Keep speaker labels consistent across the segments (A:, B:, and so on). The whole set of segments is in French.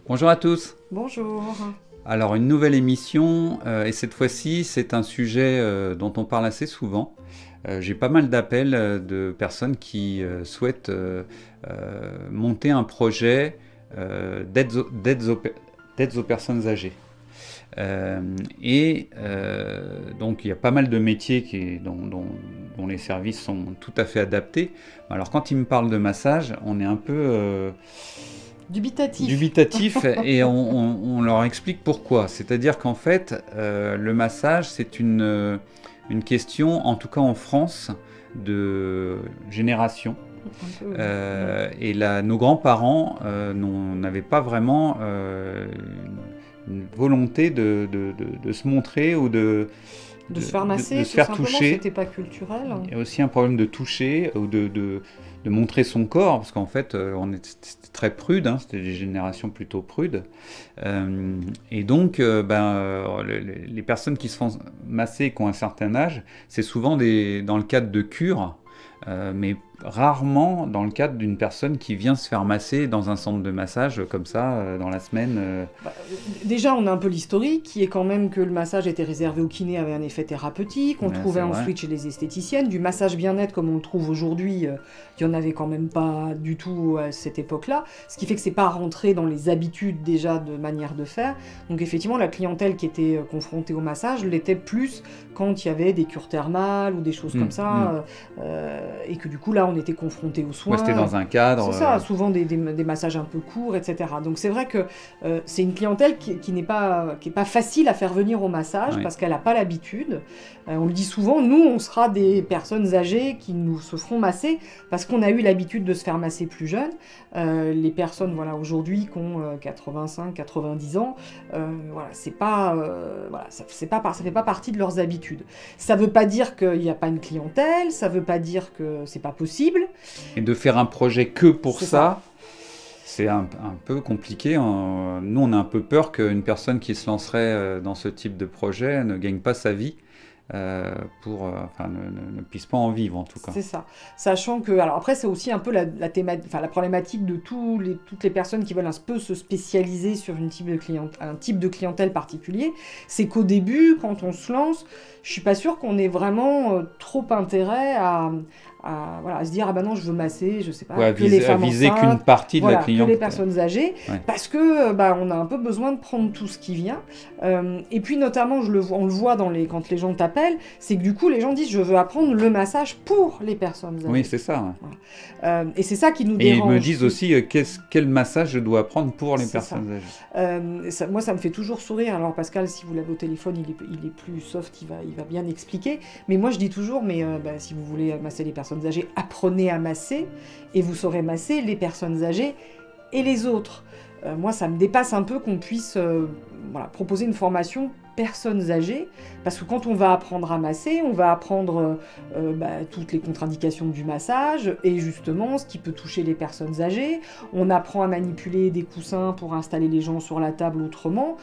A: Bonjour à tous.
B: Bonjour.
A: Alors une nouvelle émission et cette fois-ci c'est un sujet dont on parle assez souvent. J'ai pas mal d'appels de personnes qui souhaitent monter un projet d'aides aux personnes âgées. Donc il y a pas mal de métiers dont les services sont tout à fait adaptés. Alors quand ils me parlent de massage, on est un peu dubitatif et on leur explique pourquoi. C'est-à-dire qu'en fait, le massage, c'est une question, en tout cas en France, de génération. Et là, nos grands-parents n'avaient pas vraiment une volonté de se montrer ou de
B: se faire masser,
A: de se faire toucher.
B: C'était pas culturel.
A: Il y a aussi un problème de toucher ou de montrer son corps, parce qu'en fait, on était très prude, hein, c'était des générations plutôt prudes. Et donc, les personnes qui se font masser, qui ont un certain âge, c'est souvent dans le cadre de cures, mais rarement dans le cadre d'une personne qui vient se faire masser dans un centre de massage comme ça dans la semaine.
B: Déjà, on a un peu l'historique qui est quand même que le massage était réservé aux kinés, avait un effet thérapeutique. On trouvait ensuite chez les esthéticiennes du massage bien-être comme on le trouve aujourd'hui. Il n'y en avait quand même pas du tout à cette époque-là. Ce qui fait que c'est pas rentré dans les habitudes déjà de manière de faire. Donc effectivement, la clientèle qui était confrontée au massage l'était plus quand il y avait des cures thermales ou des choses comme ça. Et que du coup, là, on était confronté aux soins.
A: C'était dans un cadre.
B: C'est ça, souvent des massages un peu courts, etc. Donc c'est vrai que c'est une clientèle qui n'est pas facile à faire venir au massage parce qu'elle n'a pas l'habitude. On le dit souvent, nous, on sera des personnes âgées qui nous se feront masser parce qu'on a eu l'habitude de se faire masser plus jeune. Les personnes aujourd'hui qui ont 85, 90 ans, ça fait pas partie de leurs habitudes. Ça ne veut pas dire qu'il n'y a pas une clientèle, ça ne veut pas dire que c'est pas possible.
A: Et de faire un projet que pour ça, c'est un peu compliqué. Nous, on a un peu peur qu'une personne qui se lancerait dans ce type de projet ne gagne pas sa vie. Ne puisse pas en vivre en tout cas.
B: C'est ça. Sachant que, alors après c'est aussi un peu la problématique de toutes les personnes qui veulent un peu se spécialiser sur un type de clientèle particulier, c'est qu'au début, quand on se lance, je suis pas sûre qu'on ait vraiment trop intérêt à se dire non je veux masser, je sais pas,
A: les femmes viser qu'une partie de la clientèle,
B: que les personnes âgées, parce que on a un peu besoin de prendre tout ce qui vient. Et puis notamment on le voit quand les gens t'appellent, c'est que du coup les gens disent je veux apprendre le massage pour les personnes âgées.
A: Oui, c'est ça.
B: Et c'est ça qui nous dérange.
A: Et ils me disent aussi quel massage je dois apprendre pour les personnes âgées.
B: Moi ça me fait toujours sourire. Alors Pascal, si vous l'avez au téléphone, il est plus soft, il va bien expliquer. Mais moi je dis toujours si vous voulez masser les personnes âgées, apprenez à masser et vous saurez masser les personnes âgées et les autres. Moi, ça me dépasse un peu qu'on puisse proposer une formation personnes âgées, parce que quand on va apprendre à masser, on va apprendre toutes les contre-indications du massage et justement ce qui peut toucher les personnes âgées. On apprend à manipuler des coussins pour installer les gens sur la table autrement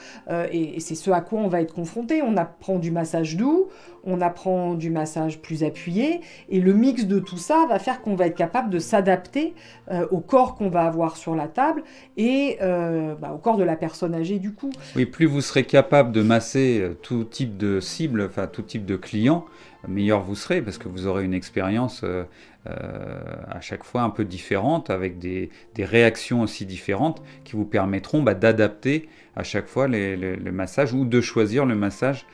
B: et c'est ce à quoi on va être confronté. On apprend du massage doux, on apprend du massage plus appuyé et le mix de tout ça va faire qu'on va être capable de s'adapter au corps qu'on va avoir sur la table et au corps de la personne âgée du coup.
A: Oui, plus vous serez capable de masser tout type de cible, enfin tout type de client, meilleur vous serez parce que vous aurez une expérience à chaque fois un peu différente avec des réactions aussi différentes qui vous permettront d'adapter à chaque fois le massage ou de choisir le massage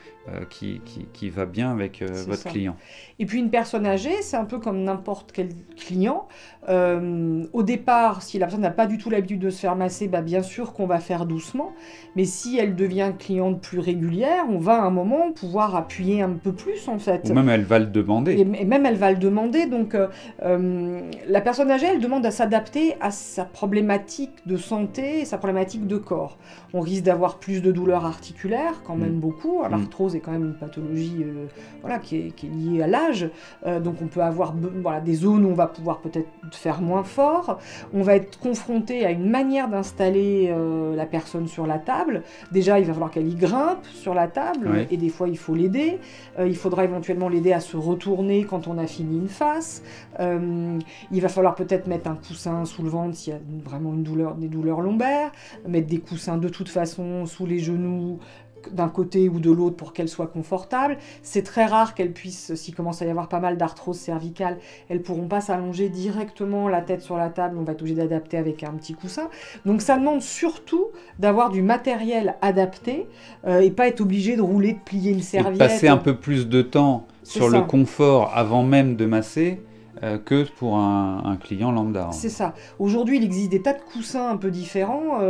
A: qui va bien avec votre client.
B: Et puis une personne âgée, c'est un peu comme n'importe quel client. Au départ, si la personne n'a pas du tout l'habitude de se faire masser, bien sûr qu'on va faire doucement. Mais si elle devient cliente plus régulière, on va à un moment pouvoir appuyer un peu plus en fait.
A: Ou même elle va le demander.
B: Et même elle va le demander. Donc la personne âgée, elle demande à s'adapter à sa problématique de santé et sa problématique de corps. On risque d'avoir plus de douleurs articulaires, quand même beaucoup. L'arthrose est quand même une pathologie qui est liée à l'âge. Donc on peut avoir des zones où on va pouvoir peut-être faire moins fort. On va être confronté à une manière d'installer la personne sur la table. Déjà, il va falloir qu'elle y grimpe sur la table et des fois, il faut l'aider. Il faudra éventuellement l'aider à se retourner quand on a fini une face. Il va falloir peut-être mettre un coussin sous le ventre s'il y a vraiment des douleurs lombaires, mettre des coussins de toute façon sous les genoux, d'un côté ou de l'autre pour qu'elle soit confortable. C'est très rare qu'elles puissent, s'il commence à y avoir pas mal d'arthrose cervicale, elles ne pourront pas s'allonger directement la tête sur la table, on va être obligé d'adapter avec un petit coussin. Donc ça demande surtout d'avoir du matériel adapté et pas être obligé de rouler, de plier une serviette.
A: Et de passer un peu plus de temps sur le confort avant même de masser que pour un client lambda.
B: C'est ça. Aujourd'hui, il existe des tas de coussins un peu différents.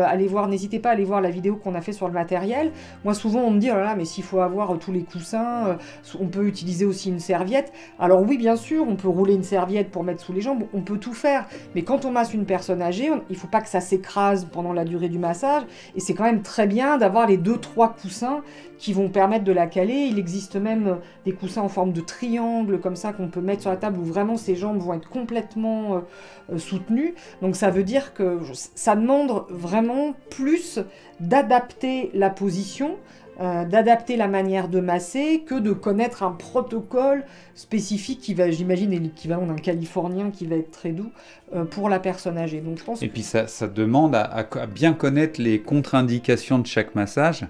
B: N'hésitez pas à aller voir la vidéo qu'on a fait sur le matériel. Moi, souvent, on me dit, oh là là, mais s'il faut avoir tous les coussins, on peut utiliser aussi une serviette. Alors oui, bien sûr, on peut rouler une serviette pour mettre sous les jambes, on peut tout faire. Mais quand on masse une personne âgée, il ne faut pas que ça s'écrase pendant la durée du massage. Et c'est quand même très bien d'avoir les 2-3 coussins qui vont permettre de la caler. Il existe même des coussins en forme de triangle, comme ça, qu'on peut mettre sur la table, où vraiment ces jambes vont être complètement soutenues. Donc ça veut dire que ça demande vraiment plus d'adapter la position, d'adapter la manière de masser, que de connaître un protocole spécifique qui va, j'imagine, est l'équivalent d'un californien qui va être très doux pour la personne âgée. Donc, je pense
A: Et puis ça demande à bien connaître les contre-indications de chaque massage,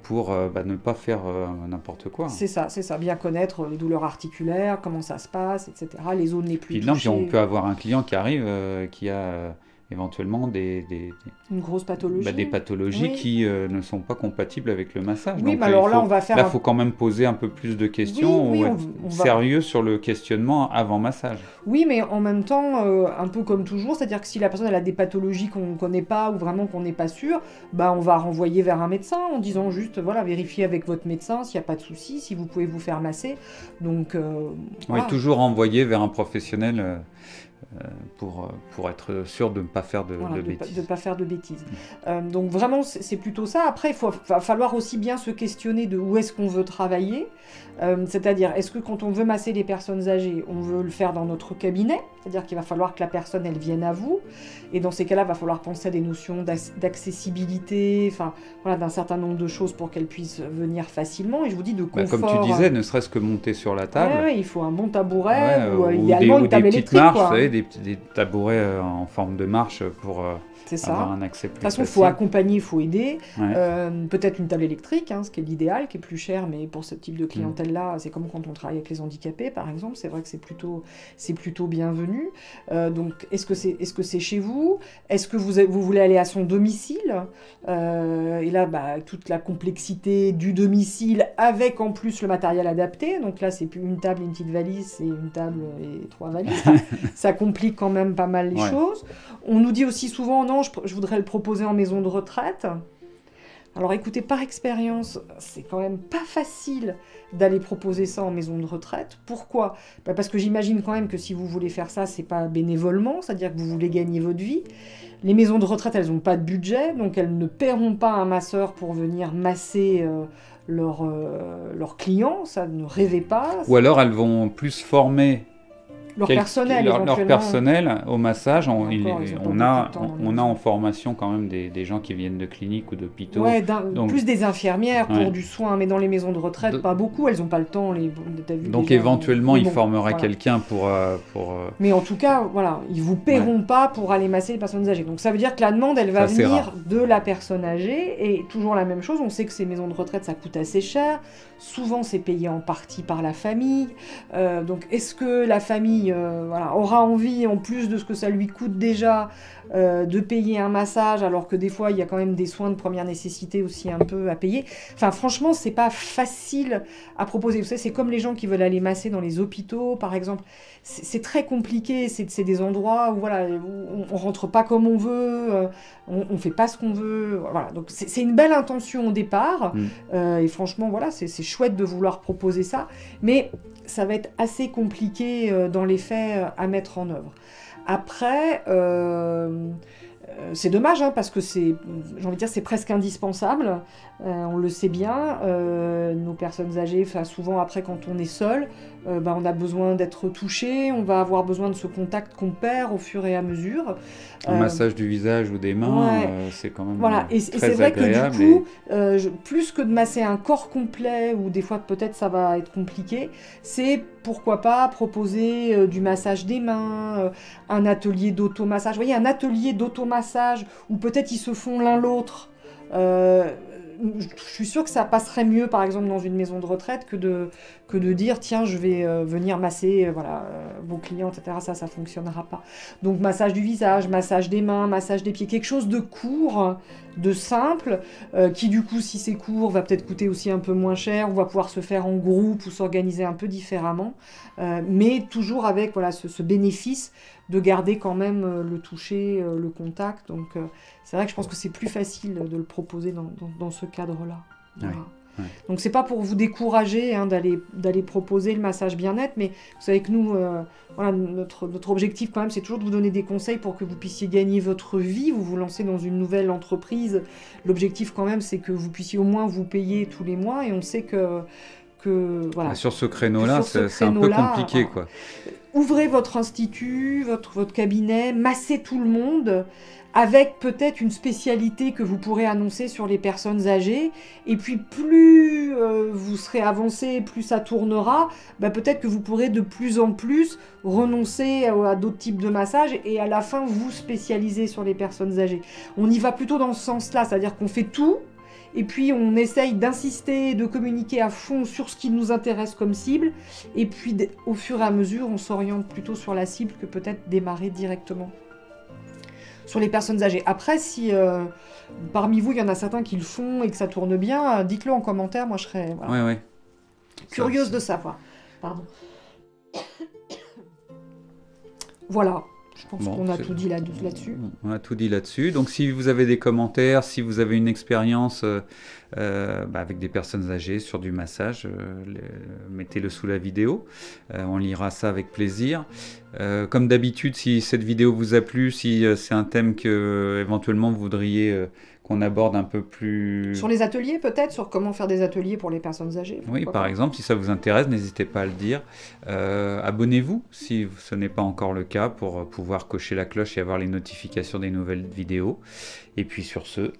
A: pour ne pas faire n'importe quoi.
B: C'est ça, bien connaître les douleurs articulaires, comment ça se passe, etc., les zones les plus touchées.
A: Puis on peut avoir un client qui arrive, qui a éventuellement
B: une grosse pathologie.
A: Des pathologies qui ne sont pas compatibles avec le massage.
B: Oui,
A: donc
B: mais alors là, on va faire...
A: Là, il faut quand même poser un peu plus de questions, ou être sérieux sur le questionnement avant massage.
B: Oui, mais en même temps, un peu comme toujours, c'est-à-dire que si la personne elle a des pathologies qu'on ne connaît pas, ou vraiment qu'on n'est pas sûr, on va renvoyer vers un médecin en disant juste, voilà, vérifiez avec votre médecin s'il n'y a pas de souci, si vous pouvez vous faire masser. Donc,
A: voilà. Toujours renvoyer vers un professionnel pour être sûr de ne pas faire de bêtises.
B: De ne pas faire de bêtises. Donc vraiment, c'est plutôt ça. Après, va falloir aussi bien se questionner de où est-ce qu'on veut travailler. C'est-à-dire, est-ce que quand on veut masser les personnes âgées, on veut le faire dans notre cabinet? C'est-à-dire qu'il va falloir que la personne, elle vienne à vous. Et dans ces cas-là, il va falloir penser à des notions d'accessibilité, d'un certain nombre de choses pour qu'elle puisse venir facilement. Et je vous dis de confort.
A: Comme tu disais, ne serait-ce que monter sur la table.
B: Ouais, il faut un bon tabouret, ou idéalement une table électrique.
A: Marches, vous savez, des tabourets en forme de marche pour avoir un accès plus facile.
B: De toute façon, il faut accompagner, il faut aider. Peut-être une table électrique, ce qui est l'idéal, qui est plus cher, mais pour ce type de clientèle-là, c'est comme quand on travaille avec les handicapés, par exemple. C'est vrai que c'est plutôt bienvenu. Donc, est-ce que c'est chez vous? Est-ce que vous voulez aller à son domicile? Et là, toute la complexité du domicile, avec en plus le matériel adapté. Donc là, c'est plus une table et une petite valise, c'est une table et 3 valises. Ça complique quand même pas mal les choses. On nous dit aussi souvent, non, je voudrais le proposer en maison de retraite. Alors écoutez, par expérience, c'est quand même pas facile d'aller proposer ça en maison de retraite. Pourquoi? Parce que j'imagine quand même que si vous voulez faire ça, c'est pas bénévolement, c'est-à-dire que vous voulez gagner votre vie. Les maisons de retraite, elles n'ont pas de budget, donc elles ne paieront pas un masseur pour venir masser leurs clients, ça ne rêvez pas.
A: Ou alors elles vont plus former
B: leur personnel
A: au massage. On a en formation quand même des gens qui viennent de cliniques ou d'hôpitaux.
B: Ouais, plus des infirmières pour du soin, mais dans les maisons de retraite, pas beaucoup, elles n'ont pas le temps.
A: Donc éventuellement, ils formeraient quelqu'un pour...
B: Mais en tout cas, voilà, ils ne vous paieront pas pour aller masser les personnes âgées. Donc ça veut dire que la demande, elle va venir de la personne âgée. Et toujours la même chose, on sait que ces maisons de retraite, ça coûte assez cher. Souvent, c'est payé en partie par la famille. Donc est-ce que la famille aura envie, en plus de ce que ça lui coûte déjà, de payer un massage, alors que des fois il y a quand même des soins de première nécessité aussi un peu à payer. Enfin franchement, c'est pas facile à proposer. Vous savez, c'est comme les gens qui veulent aller masser dans les hôpitaux, par exemple. C'est très compliqué, c'est des endroits où on rentre pas comme on veut, on fait pas ce qu'on veut. Voilà. Donc c'est une belle intention au départ, et franchement c'est chouette de vouloir proposer ça, mais ça va être assez compliqué dans les faits à mettre en œuvre. Après, C'est dommage, hein, parce que j'ai envie de dire, c'est presque indispensable. On le sait bien. Nos personnes âgées, souvent après, quand on est seul, on a besoin d'être touché. On va avoir besoin de ce contact qu'on perd au fur et à mesure.
A: Un massage du visage ou des mains,
B: ouais.
A: c'est quand même
B: voilà. Et
A: très
B: c'est vrai
A: agréable.
B: que du coup, plus que de masser un corps complet, ou des fois peut-être ça va être compliqué, c'est pourquoi pas proposer du massage des mains, un atelier d'automassage. Vous voyez, un atelier d'automassage où peut-être ils se font l'un l'autre. Je suis sûre que ça passerait mieux, par exemple, dans une maison de retraite que de dire, tiens, je vais venir masser vos clients, etc. Ça fonctionnera pas. Donc, massage du visage, massage des mains, massage des pieds, quelque chose de court, de simple, qui du coup, si c'est court, va peut-être coûter aussi un peu moins cher, on va pouvoir se faire en groupe ou s'organiser un peu différemment, mais toujours avec ce bénéfice de garder quand même le toucher, le contact. Donc, c'est vrai que je pense que c'est plus facile de le proposer dans ce cadre-là. Voilà.
A: Ouais.
B: Donc, c'est pas pour vous décourager d'aller proposer le massage bien-être, mais vous savez que nous, notre objectif quand même, c'est toujours de vous donner des conseils pour que vous puissiez gagner votre vie. Vous vous lancez dans une nouvelle entreprise. L'objectif quand même, c'est que vous puissiez au moins vous payer tous les mois, et on sait que voilà.
A: Sur ce créneau-là, c'est un peu compliqué, quoi.
B: Ouvrez votre institut, votre cabinet, massez tout le monde, avec peut-être une spécialité que vous pourrez annoncer sur les personnes âgées. Et puis plus vous serez avancé, plus ça tournera, peut-être que vous pourrez de plus en plus renoncer à d'autres types de massages et à la fin vous spécialiser sur les personnes âgées. On y va plutôt dans ce sens-là, c'est-à-dire qu'on fait tout. Et puis on essaye d'insister, de communiquer à fond sur ce qui nous intéresse comme cible. Et puis au fur et à mesure, on s'oriente plutôt sur la cible que peut-être démarrer directement sur les personnes âgées. Après, si parmi vous, il y en a certains qui le font et que ça tourne bien, dites-le en commentaire, moi je serais curieuse de savoir. Pardon. Voilà. Je pense qu'on a tout dit là-dessus.
A: On a tout dit là-dessus. Donc, si vous avez des commentaires, si vous avez une expérience avec des personnes âgées sur du massage, mettez-le sous la vidéo. On lira ça avec plaisir. Comme d'habitude, si cette vidéo vous a plu, si c'est un thème que éventuellement vous voudriez qu'on aborde un peu plus...
B: Sur les ateliers, peut-être, sur comment faire des ateliers pour les personnes âgées.
A: Oui, par exemple, si ça vous intéresse, n'hésitez pas à le dire. Abonnez-vous, si ce n'est pas encore le cas, pour pouvoir cocher la cloche et avoir les notifications des nouvelles vidéos. Et puis sur ce...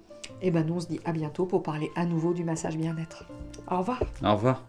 B: nous on se dit à bientôt pour parler à nouveau du massage bien-être. Au revoir.
A: Au revoir.